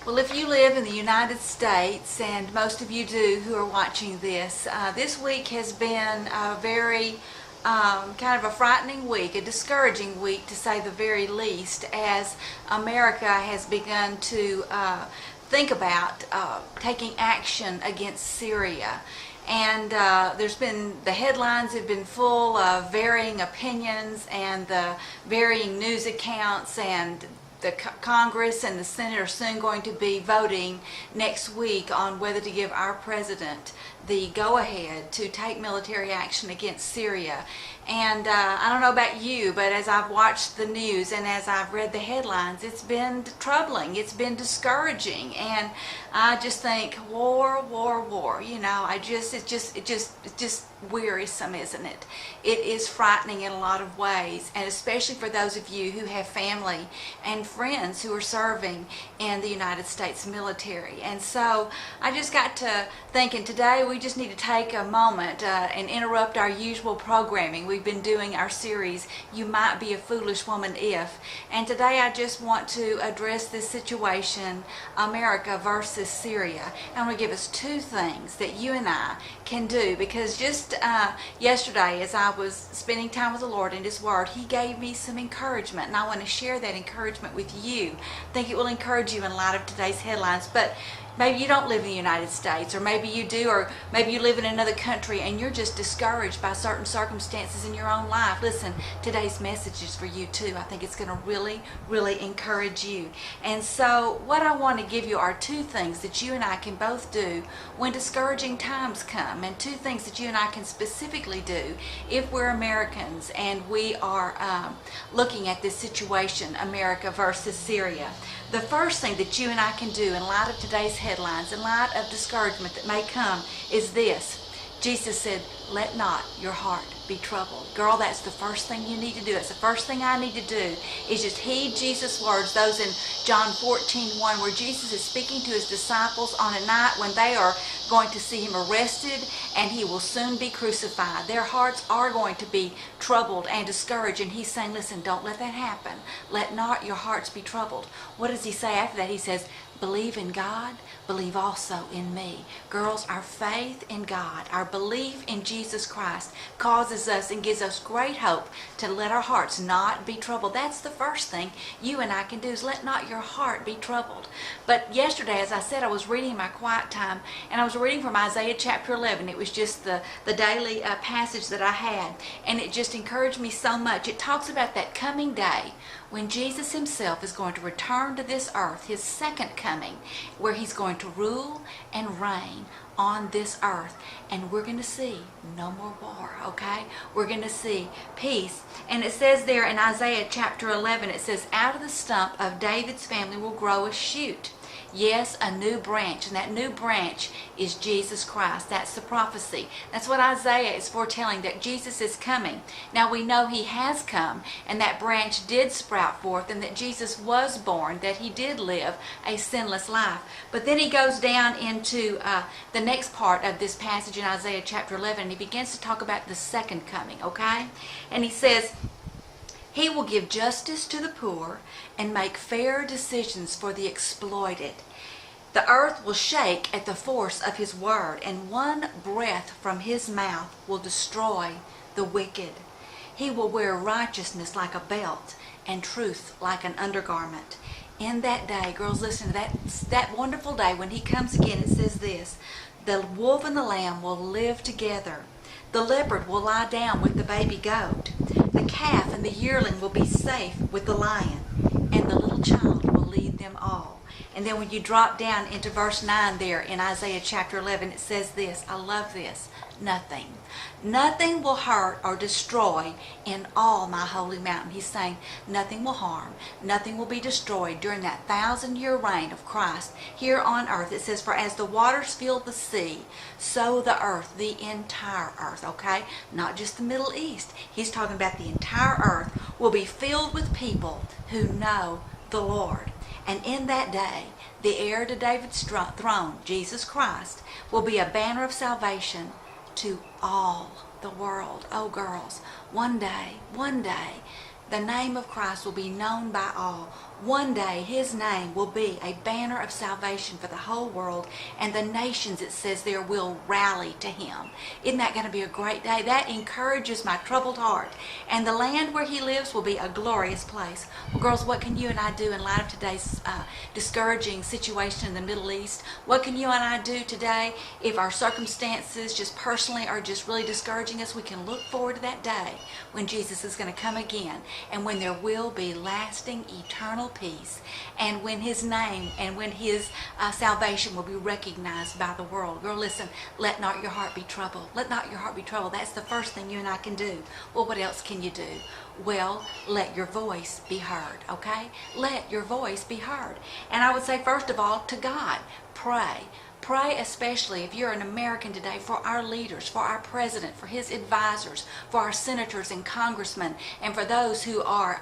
Well, if you live in the United States, and most of you do who are watching this, this week has been a very kind of a frightening week, a discouraging week to say the very least, as America has begun to think about taking action against Syria. And the headlines have been full of varying opinions and the varying news accounts, and the Congress and the Senate are soon going to be voting next week on whether to give our president the go-ahead to take military action against Syria. And I don't know about you, but as I've watched the news and as I've read the headlines, it's been troubling, it's been discouraging, and I just think war. You know, it's just wearisome, isn't it? It is frightening in a lot of ways, and especially for those of you who have family and friends who are serving in the United States military. And so I just got to thinking today we just need to take a moment and interrupt our usual programming. We've been doing our series, You Might Be a Foolish Woman If. And today I just want to address this situation, America versus Syria. And I'm going to give us two things that you and I can do, because just yesterday as I was spending time with the Lord in His Word, He gave me some encouragement, and I want to share that encouragement with you. I think it will encourage you in light of today's headlines. But maybe you don't live in the United States, or maybe you do, or maybe you live in another country and you're just discouraged by certain circumstances in your own life. Listen, today's message is for you too. I think it's going to really encourage you. And so what I want to give you are two things that you and I can both do when discouraging times come, and two things that you and I can specifically do if we're Americans and we are looking at this situation, America versus Syria. The first thing that you and I can do in light of today's headlines, in light of discouragement that may come, is this. Jesus said, "Let not your heart be troubled." Girl, that's the first thing you need to do. That's the first thing I need to do, is just heed Jesus' words, those in John 14:1, where Jesus is speaking to His disciples on a night when they are going to see Him arrested and He will soon be crucified. Their hearts are going to be troubled and discouraged, and He's saying, listen, don't let that happen. Let not your hearts be troubled. What does He say after that? He says, believe in God, believe also in me. Girls, our faith in God, our belief in Jesus Christ causes us and gives us great hope to let our hearts not be troubled. That's the first thing you and I can do, is let not your heart be troubled. But yesterday, as I said, I was reading in my quiet time, and I was reading from Isaiah chapter 11. It was just the daily passage that I had, and it just encouraged me so much. It talks about that coming day when Jesus Himself is going to return to this earth, His second coming, where He's going to rule and reign on this earth. And we're going to see no more war, okay? We're going to see peace. And it says there in Isaiah chapter 11, it says, out of the stump of David's family will grow a shoot. Yes, a new branch, and that new branch is Jesus Christ. That's the prophecy. That's what Isaiah is foretelling, that Jesus is coming. Now we know He has come, and that branch did sprout forth, and that Jesus was born, that He did live a sinless life. But then he goes down into the next part of this passage in Isaiah chapter 11, and he begins to talk about the second coming, okay? And he says, He will give justice to the poor and make fair decisions for the exploited. The earth will shake at the force of His word, and one breath from His mouth will destroy the wicked. He will wear righteousness like a belt and truth like an undergarment. In that day, girls, listen to that wonderful day when He comes again, it says this, the wolf and the lamb will live together. The leopard will lie down with the baby goat. The calf and the yearling will be safe with the lion, and the little child will lead them all. And then when you drop down into verse 9 there in Isaiah chapter 11, it says this, I love this, nothing will hurt or destroy in all my holy mountain. He's saying nothing will harm, nothing will be destroyed during that 1,000-year reign of Christ here on earth. It says, for as the waters fill the sea, so the earth, the entire earth, okay? Not just the Middle East. He's talking about the entire earth will be filled with people who know the Lord. And in that day, the heir to David's throne, Jesus Christ, will be a banner of salvation to all the world. Oh, girls, one day, the name of Christ will be known by all. One day his name will be a banner of salvation for the whole world, and the nations, it says there, will rally to him. Isn't that going to be a great day? That encourages my troubled heart. And the land where he lives will be a glorious place. Well, girls, what can you and I do in light of today's discouraging situation in the Middle East? What can you and I do today if our circumstances just personally are just really discouraging us? We can look forward to that day when Jesus is going to come again, and when there will be lasting, eternal peace, and when his name and when his salvation will be recognized by the world. Girl, listen, let not your heart be troubled. Let not your heart be troubled. That's the first thing you and I can do. Well, what else can you do? Well, let your voice be heard, okay? Let your voice be heard. And I would say, first of all, to God, pray. Pray, especially if you're an American today, for our leaders, for our president, for his advisors, for our senators and congressmen, and for those who are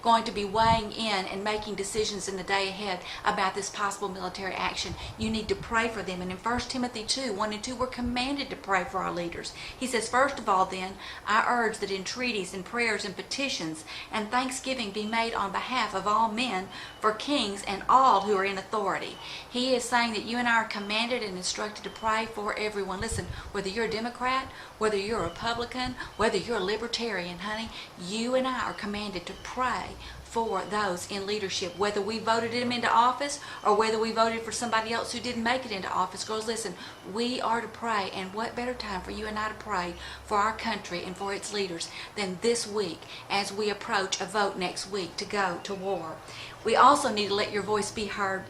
going to be weighing in and making decisions in the day ahead about this possible military action. You need to pray for them. And in 1 Timothy 2, 1 and 2, we're commanded to pray for our leaders. He says, first of all, then, I urge that entreaties and prayers and petitions and thanksgiving be made on behalf of all men, for kings and all who are in authority. He is saying that you and I are commanded and instructed to pray for everyone. Listen, whether you're a Democrat, whether you're a Republican, whether you're a Libertarian, honey, you and I are commanded to pray for those in leadership, whether we voted them into office or whether we voted for somebody else who didn't make it into office. Girls, listen, we are to pray, and what better time for you and I to pray for our country and for its leaders than this week as we approach a vote next week to go to war. We also need to let your voice be heard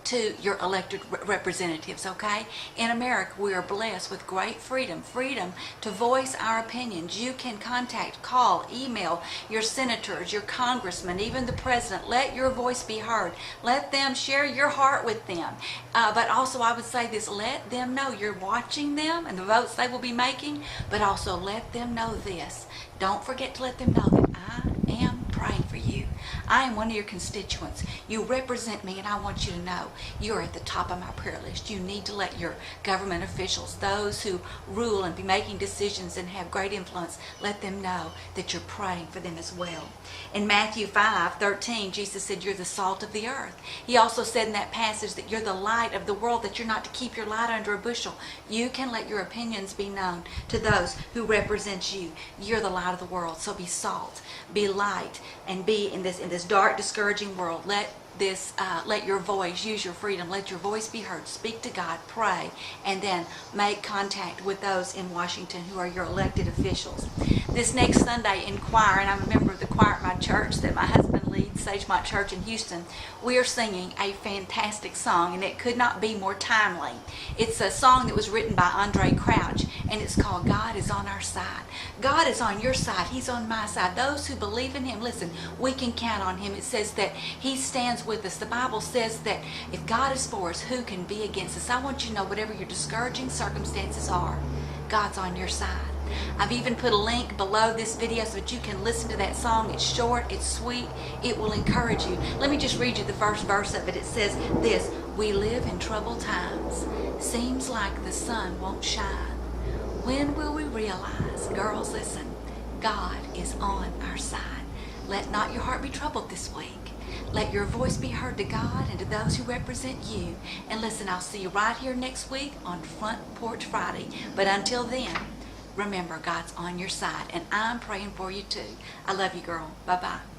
to your elected representatives, okay? In America, we are blessed with great freedom to voice our opinions. You can contact, call, email your senators, your congressmen, even the president. Let your voice be heard. Let them share your heart with them. But also, I would say this, let them know you're watching them and the votes they will be making, but also let them know this. Don't forget to let them know that I am praying for you. I am one of your constituents. You represent me, and I want you to know you're at the top of my prayer list. You need to let your government officials, those who rule and be making decisions and have great influence, let them know that you're praying for them as well. In Matthew 5:13, Jesus said you're the salt of the earth. He also said in that passage that you're the light of the world, that you're not to keep your light under a bushel. You can let your opinions be known to those who represent you. You're the light of the world, so be salt, be light, and be in this dark, discouraging world. Let your voice, use your freedom, let your voice be heard. Speak to God, pray, and then make contact with those in Washington who are your elected officials. This next Sunday in choir, and I'm a member of the choir at my church that my husband leads, Sagemont Church in Houston, we are singing a fantastic song, and it could not be more timely. It's a song that was written by Andre Crouch, and it's called God is on Our Side. God is on your side. He's on my side. Those who believe in him, listen, we can count on him. It says that he stands with us. The Bible says that if God is for us, who can be against us? I want you to know whatever your discouraging circumstances are, God's on your side. I've even put a link below this video so that you can listen to that song. It's short, it's sweet, it will encourage you. Let me just read you the first verse of it. It says this: we live in troubled times. Seems like the sun won't shine. When will we realize, girls, listen, God is on our side. Let not your heart be troubled this week. Let your voice be heard to God and to those who represent you. And listen, I'll see you right here next week on Front Porch Friday. But until then, remember, God's on your side, and I'm praying for you too. I love you, girl. Bye-bye.